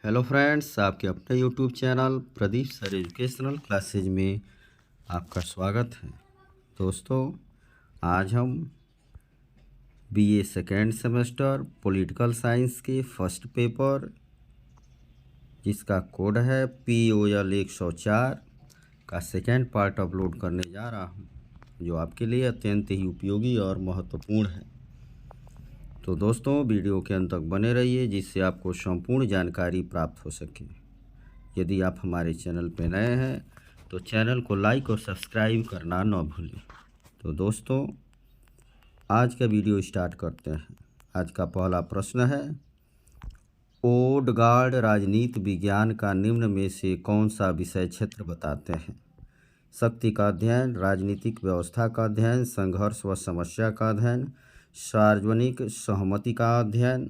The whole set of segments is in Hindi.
हेलो फ्रेंड्स, आपके अपने YouTube channel Pradeep sir educational classes में आपका स्वागत है। दोस्तों, आज हम BA second semester political science के फर्स्ट पेपर, जिसका कोड है POL 104 का सेकेंड पार्ट अपलोड करने जा रहा हूं, जो आपके लिए अत्यंत ही उपयोगी और महत्वपूर्ण है। तो दोस्तों, वीडियो के अंत तक बने रहिए, जिससे आपको संपूर्ण जानकारी प्राप्त हो सके। यदि आप हमारे चैनल पर नए हैं तो चैनल को लाइक और सब्सक्राइब करना न भूलें। तो दोस्तों, आज का वीडियो स्टार्ट करते हैं। आज का पहला प्रश्न है, ओडगार्ड राजनीति विज्ञान का निम्न में से कौन सा विषय क्षेत्र बताते हैं? शक्ति का अध्ययन, राजनीतिक व्यवस्था का अध्ययन, संघर्ष व समस्या का अध्ययन, सार्वजनिक सहमति का अध्ययन।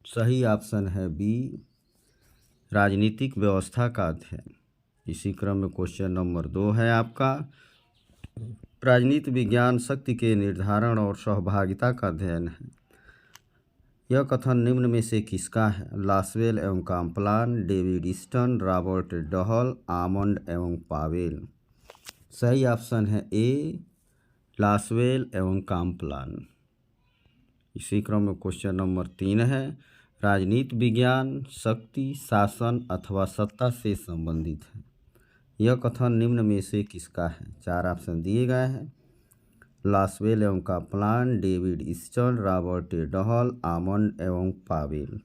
सही ऑप्शन है बी, राजनीतिक व्यवस्था का अध्ययन। इसी क्रम में क्वेश्चन नंबर 2 है आपका, राजनीति विज्ञान शक्ति के निर्धारण और सहभागिता का अध्ययन है। यह कथन निम्न में से किसका है? लासवेल एवं Kaplan, David Easton, Robert Dahl, Almond एवं पावेल। सही ऑप्शन है ए, लासवेल एवं काम्पलान। इसी क्रम में क्वेश्चन नंबर 3 है, राजनीति विज्ञान शक्ति, शासन अथवा सत्ता से संबंधित है। यह कथन निम्न में से किसका है? 4 ऑप्शन दिए गए हैं, लासवेल एवं Kaplan, David Easton, Robert Dahl, Almond एवं पावेल।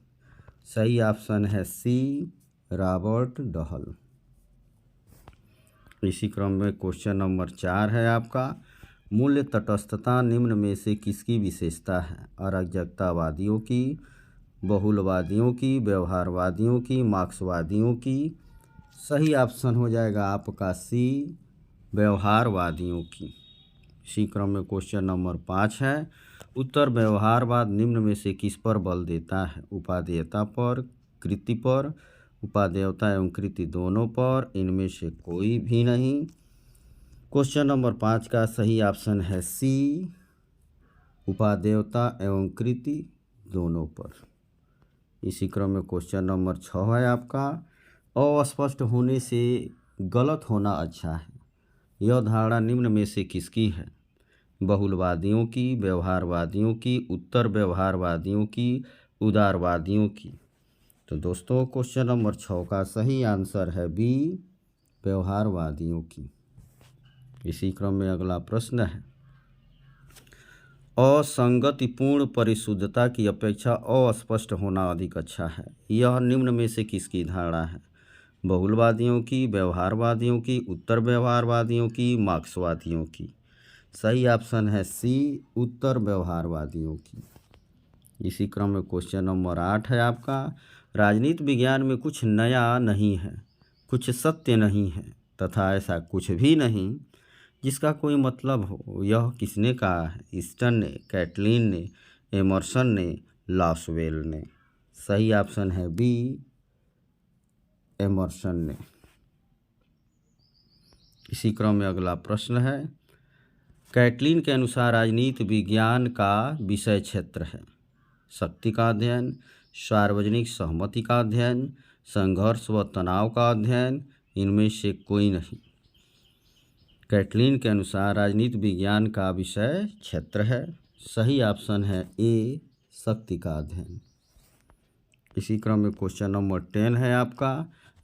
सही ऑप्शन है सी, रॉबर्ट डहल। इसी क्रम में क्वेश्चन नंबर 4 है आपका, मूल्य तटस्थता निम्न में से किसकी विशेषता है? अराजकतावादियों की, बहुलवादियों की, व्यवहारवादियों की, मार्क्सवादियों की। सही ऑप्शन हो जाएगा आपका सी, व्यवहारवादियों की। इसी क्रम में क्वेश्चन नंबर 5 है, उत्तर व्यवहारवाद निम्न में से किस पर बल देता है? उपादेयता पर, कृति पर, उपादेयता एवं कृति दोनों पर, इनमें से कोई भी नहीं। क्वेश्चन नंबर 5 का सही ऑप्शन है सी, उपादेयता एवं कृति दोनों पर। इसी क्रम में क्वेश्चन नंबर 6 है आपका, अस्पष्ट होने से गलत होना अच्छा है। यह धारणा निम्न में से किसकी है? बहुलवादियों की, व्यवहारवादियों की, उत्तर व्यवहारवादियों की, उदारवादियों की। तो दोस्तों, क्वेश्चन नंबर 6 का सही आंसर है बी, व्यवहारवादियों की। इसी क्रम में अगला प्रश्न है, असंगतिपूर्ण परिशुद्धता की अपेक्षा अस्पष्ट होना अधिक अच्छा है। यह निम्न में से किसकी धारणा है? बहुलवादियों की, व्यवहारवादियों की, उत्तर व्यवहारवादियों की, मार्क्सवादियों की। सही ऑप्शन है सी, उत्तर व्यवहारवादियों की। इसी क्रम में क्वेश्चन नंबर 8 है आपका, राजनीति विज्ञान में कुछ नया नहीं है, कुछ सत्य नहीं है तथा ऐसा कुछ भी नहीं जिसका कोई मतलब हो। यह किसने कहा है? ईस्टन ने, कैटलीन ने, एमर्सन ने, लासवेल ने। सही ऑप्शन है बी, एमर्सन ने। इसी क्रम में अगला प्रश्न है, कैटलीन के अनुसार राजनीति विज्ञान का विषय क्षेत्र है शक्ति का अध्ययन, सार्वजनिक सहमति का अध्ययन, संघर्ष व तनाव का अध्ययन, इनमें से कोई नहीं। कैटलीन के अनुसार राजनीति विज्ञान का विषय क्षेत्र है। सही ऑप्शन है ए, शक्ति का अध्ययन। इसी क्रम में क्वेश्चन नंबर 10 है आपका,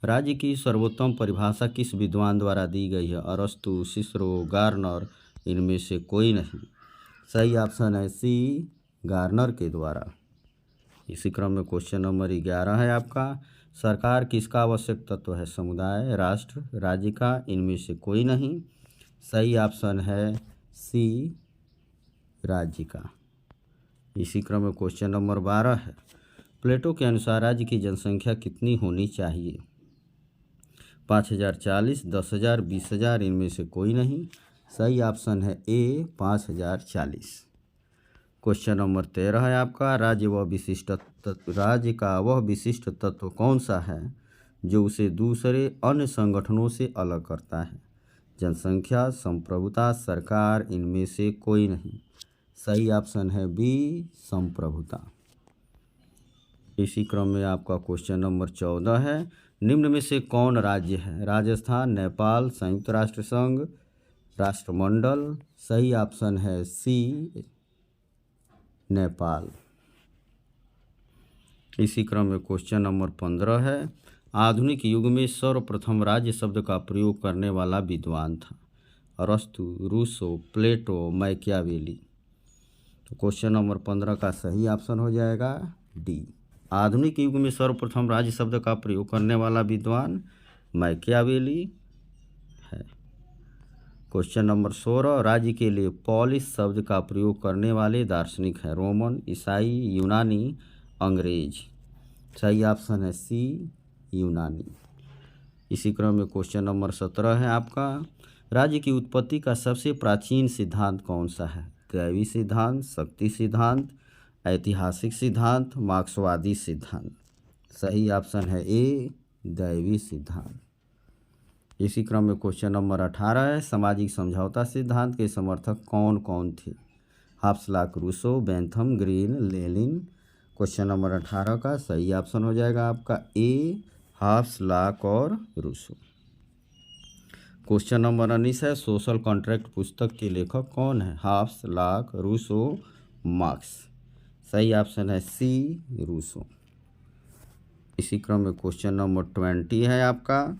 राज्य की सर्वोत्तम परिभाषा किस विद्वान द्वारा दी गई है? अरस्तु, सिसरो, गार्नर, इनमें से कोई नहीं। सही ऑप्शन है सी, गार्नर के द्वारा। इसी क्रम में क्वेश्चन नंबर 11 है आपका, सरकार किसका आवश्यक तत्व है? समुदाय, राष्ट्र, राज्य का, इनमें से कोई नहीं। सही ऑप्शन है सी, राज्य का। इसी क्रम में क्वेश्चन नंबर 12 है, प्लेटो के अनुसार राज्य की जनसंख्या कितनी होनी चाहिए? 5000, 40, 10,000, 20,000, इनमें से कोई नहीं। सही ऑप्शन है ए, 5040। क्वेश्चन नंबर 13 है आपका, राज्य का वह विशिष्ट तत्व कौन सा है जो उसे दूसरे अन्य संगठनों से अलग करता है? जनसंख्या, संप्रभुता, सरकार, इनमें से कोई नहीं। सही ऑप्शन है बी, संप्रभुता। इसी क्रम में आपका क्वेश्चन नंबर 14 है, निम्न में से कौन राज्य है? राजस्थान, नेपाल, संयुक्त राष्ट्र संघ, राष्ट्रमंडल। सही ऑप्शन है सी, नेपाल। इसी क्रम में क्वेश्चन नंबर 15 है, आधुनिक युग में सर्वप्रथम राज्य शब्द का प्रयोग करने वाला विद्वान था? अरस्तु, रूसो, प्लेटो, मैकियावेली। तो क्वेश्चन नंबर 15 का सही ऑप्शन हो जाएगा डी। आधुनिक युग में सर्वप्रथम राज्य शब्द का प्रयोग करने वाला विद्वान मैकियावेली है। क्वेश्चन नंबर 16, राज्य के लिए पॉलिस शब्द का प्रयोग करने वाले दार्शनिक हैं? रोमन, ईसाई, यूनानी, अंग्रेज। सही ऑप्शन है सी, यूनानी। इसी क्रम में क्वेश्चन नंबर 17 है आपका, राज्य की उत्पत्ति का सबसे प्राचीन सिद्धांत कौन सा है? दैवी सिद्धांत, शक्ति सिद्धांत, ऐतिहासिक सिद्धांत, मार्क्सवादी सिद्धांत। सही ऑप्शन है ए, दैवी सिद्धांत। इसी क्रम में क्वेश्चन नंबर 18 है, सामाजिक समझौता सिद्धांत के समर्थक कौन कौन थे? हाफ्सलाक, Rousseau, Bentham, Green, Lenin. Question number 18 का सही ऑप्शन हो जाएगा आपका ए, हाफ्सलाक और रूसो। क्वेश्चन नंबर 19 है, सोशल कॉन्ट्रैक्ट पुस्तक के लेखक कौन है? हाफ्सलाक, रूसो, मार्क्स। सही ऑप्शन है सी, रूसो। इसी क्रम में क्वेश्चन नंबर 20 है आपका,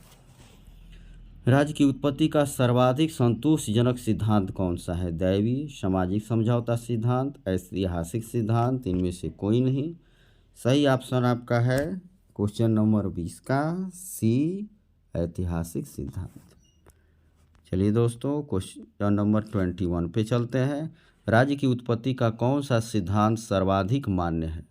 राज्य की उत्पत्ति का सर्वाधिक संतोषजनक सिद्धांत कौन सा है? दैवी, सामाजिक समझौता सिद्धांत, ऐतिहासिक सिद्धांत, इनमें से कोई नहीं। सही ऑप्शन आपका है क्वेश्चन नंबर 20 का सी, ऐतिहासिक सिद्धांत। चलिए दोस्तों, क्वेश्चन नंबर 21 पे चलते हैं, राज्य की उत्पत्ति का कौन सा सिद्धांत सर्वाधिक मान्य है?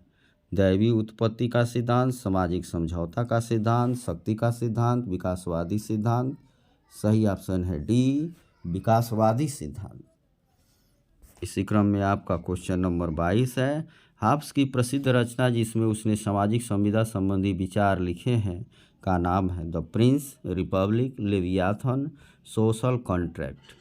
दैवी उत्पत्ति का सिद्धांत, सामाजिक समझौता का सिद्धांत, शक्ति का सिद्धांत, विकासवादी सिद्धांत। सही ऑप्शन है डी, विकासवादी सिद्धांत। इसी क्रम में आपका क्वेश्चन नंबर 22 है, हाब्स की प्रसिद्ध रचना जिसमें उसने सामाजिक संविदा संबंधी विचार लिखे हैं का नाम है? The Prince, Republic, Leviathan, social contract.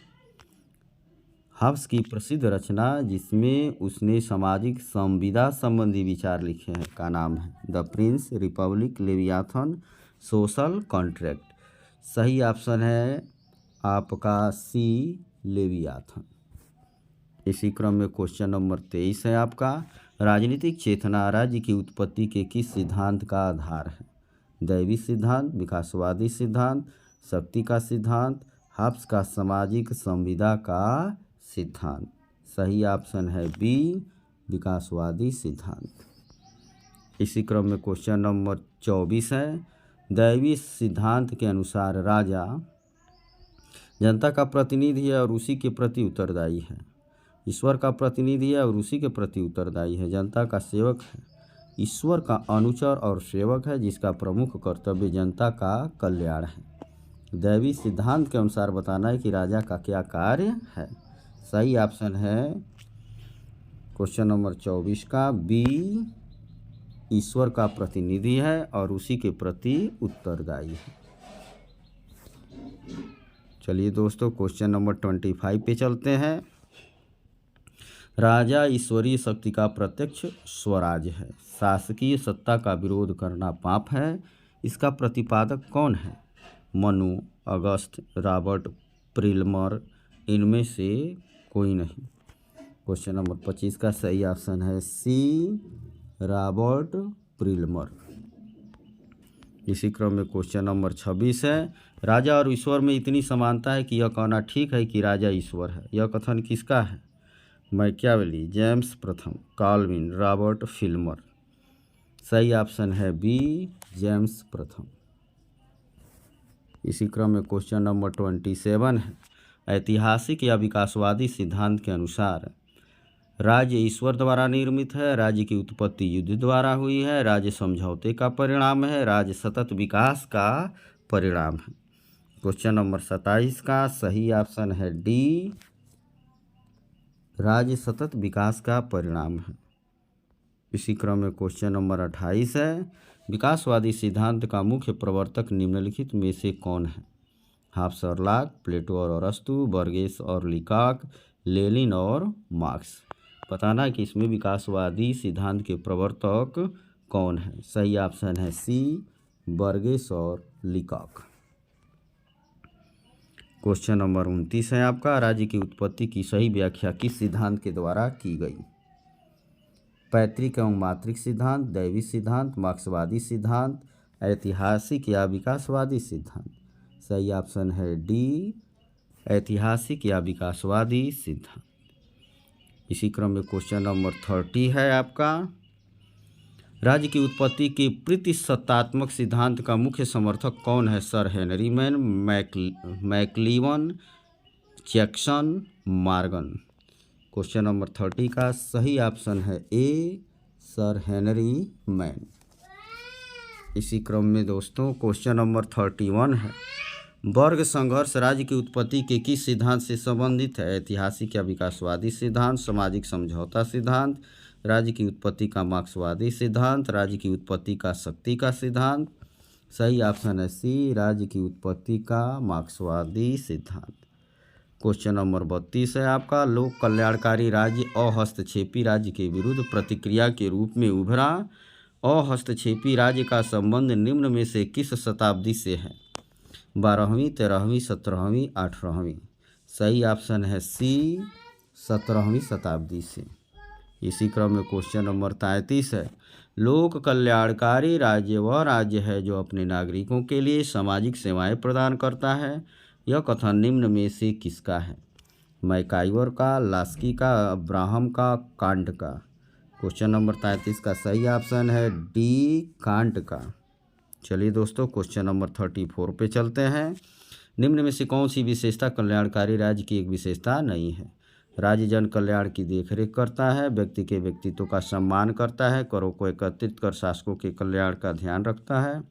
Halves की प्रसिद्ध रचना जिसमें उसने सामाजिक संविदा संबंधी विचार लिखे हैं का नाम है? The Prince, Republic, Leviathan, social contract. सही ऑप्शन है आपका सी, लेवियाथन। इसी क्रम में क्वेश्चन नंबर 23 है आपका, राजनीतिक चेतना राज्य की उत्पत्ति के किस सिद्धांत का आधार है? दैवी सिद्धांत, विकासवादी सिद्धांत, शक्ति का सिद्धांत, हाब्स का सामाजिक संविदा का सिद्धांत। सही ऑप्शन है बी, विकासवादी सिद्धांत। इसी क्रम में क्वेश्चन नंबर 24 है, दैवी सिद्धांत के अनुसार राजा जनता का प्रतिनिधि है और उसी के प्रति उत्तरदायी है। ईश्वर का प्रतिनिधि है और उसी के प्रति उत्तरदायी है। जनता का सेवक है, ईश्वर का अनुचर और सेवक है, जिसका प्रमुख कर्तव्य जनता का कल्याण है। दैवी सिद्धांत के अनुसार बताना है कि राजा का क्या कार्य है। सही ऑप्शन है क्वेश्चन नंबर 24 का बी, ईश्वर का प्रतिनिधि है और उसी के प्रति उत्तरदायी है। चलिए दोस्तों, क्वेश्चन नंबर 25 पे चलते हैं, राजा ईश्वरीय शक्ति का प्रत्यक्ष स्वराज है, शासकीय सत्ता का विरोध करना पाप है, इसका प्रतिपादक कौन है? मनु, अगस्त, रॉबर्ट प्रिल्मर, इनमें से कोई नहीं। क्वेश्चन नंबर 25 का सही ऑप्शन है सी, रॉबर्ट प्रिल्मर। इसी क्रम में क्वेश्चन नंबर 26 है, राजा और ईश्वर में इतनी समानता है कि यह कहना ठीक है कि राजा ईश्वर है। यह कथन किसका है? मैकियावेली, जेम्स प्रथम, काल्विन, रॉबर्ट फिल्मर। सही ऑप्शन है बी, जेम्स प्रथम। इसी क्रम में क्वेश्चन नंबर 27 है, ऐतिहासिक या विकासवादी सिद्धांत के अनुसार राज्य ईश्वर द्वारा निर्मित है, राज्य की उत्पत्ति युद्ध द्वारा हुई है, राज्य समझौते का परिणाम है, राज्य सतत विकास का परिणाम है। क्वेश्चन नंबर 27 का सही ऑप्शन है डी, राज्य सतत विकास का परिणाम है। इसी क्रम में क्वेश्चन नंबर 28 है, विकासवादी सिद्धांत का मुख्य प्रवर्तक निम्नलिखित में से कौन है? हाब्स और लॉक, प्लेटो और अरस्तु, बर्गेस और लीकॉक, लेनिन और मार्क्स। बताना है कि इसमें विकासवादी सिद्धांत के प्रवर्तक कौन है? सही ऑप्शन है सी, बर्गेस और लीकॉक। क्वेश्चन नंबर 29 है आपका, राज्य की उत्पत्ति की सही व्याख्या किस सिद्धांत के द्वारा की गई? पैतृक एवं मातृक सिद्धांत, दैवी सिद्धांत, मार्क्सवादी सिद्धांत, ऐतिहासिक या विकासवादी सिद्धांत। सही ऑप्शन है डी, ऐतिहासिक या विकासवादी सिद्धांत। इसी क्रम में क्वेश्चन नंबर 30 है आपका, राज्य की उत्पत्ति के प्रतिसत्तात्मक सिद्धांत का मुख्य समर्थक कौन है? Sir Henry Maine, McLennan, Jackson, Morgan. Question number 30 का सही ऑप्शन है ए, सर हेनरी मैन। इसी क्रम में दोस्तों क्वेश्चन नंबर 31 है, वर्ग संघर्ष राज्य की उत्पत्ति के किस सिद्धांत से संबंधित है? ऐतिहासिक या विकासवादी सिद्धांत, सामाजिक समझौता सिद्धांत, राज्य की उत्पत्ति का मार्क्सवादी सिद्धांत, राज्य की उत्पत्ति का शक्ति का सिद्धांत। सही ऑप्शन है सी, राज्य की उत्पत्ति का मार्क्सवादी सिद्धांत। क्वेश्चन नंबर 32 है आपका, लोक कल्याणकारी राज्य अहस्तक्षेपी राज्य के विरुद्ध प्रतिक्रिया के रूप में उभरा। अहस्तक्षेपी राज्य का संबंध निम्न में से किस शताब्दी से है? 12वीं, 13वीं, 17वीं, 18वीं। सही ऑप्शन है सी, 17वीं शताब्दी से। इसी क्रम में क्वेश्चन नंबर 33 है, लोक कल्याणकारी राज्य वह राज्य है जो अपने नागरिकों के लिए सामाजिक सेवाएं प्रदान करता है। यह कथन निम्न में से किसका है? मैकाइवर का, लास्की का, अब्राहम का, कांट का। क्वेश्चन नंबर 33 का सही ऑप्शन है डी, कांट का। चलिए दोस्तों क्वेश्चन नंबर 34 पे चलते हैं। निम्न में से कौन सी विशेषता कल्याणकारी राज्य की एक विशेषता नहीं है? राज्य जन कल्याण की देखरेख करता है, व्यक्ति के व्यक्तित्व का सम्मान करता है, करों को एकत्रित कर शासकों के कल्याण का ध्यान रखता है,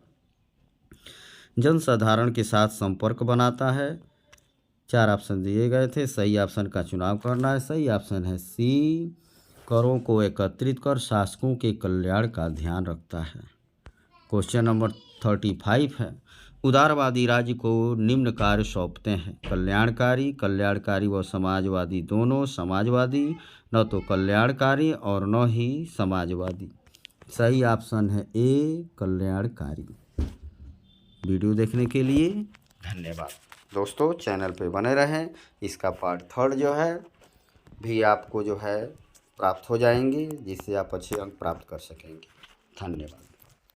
जनसाधारण के साथ संपर्क बनाता है। 4 ऑप्शन दिए गए थे, सही ऑप्शन का चुनाव करना है। सही ऑप्शन है सी, करों को एकत्रित कर शासकों के कल्याण का ध्यान रखता है। क्वेश्चन नंबर 35 है, उदारवादी राज्य को निम्न कार्य सौंपते हैं? कल्याणकारी, कल्याणकारी व समाजवादी दोनों, समाजवादी, न तो कल्याणकारी और न ही समाजवादी। सही ऑप्शन है ए, कल्याणकारी। वीडियो देखने के लिए धन्यवाद दोस्तों, चैनल पे बने रहें। इसका पार्ट 3 जो है भी आपको जो है प्राप्त हो जाएंगे, जिससे आप अच्छे अंक प्राप्त कर सकेंगे। धन्यवाद।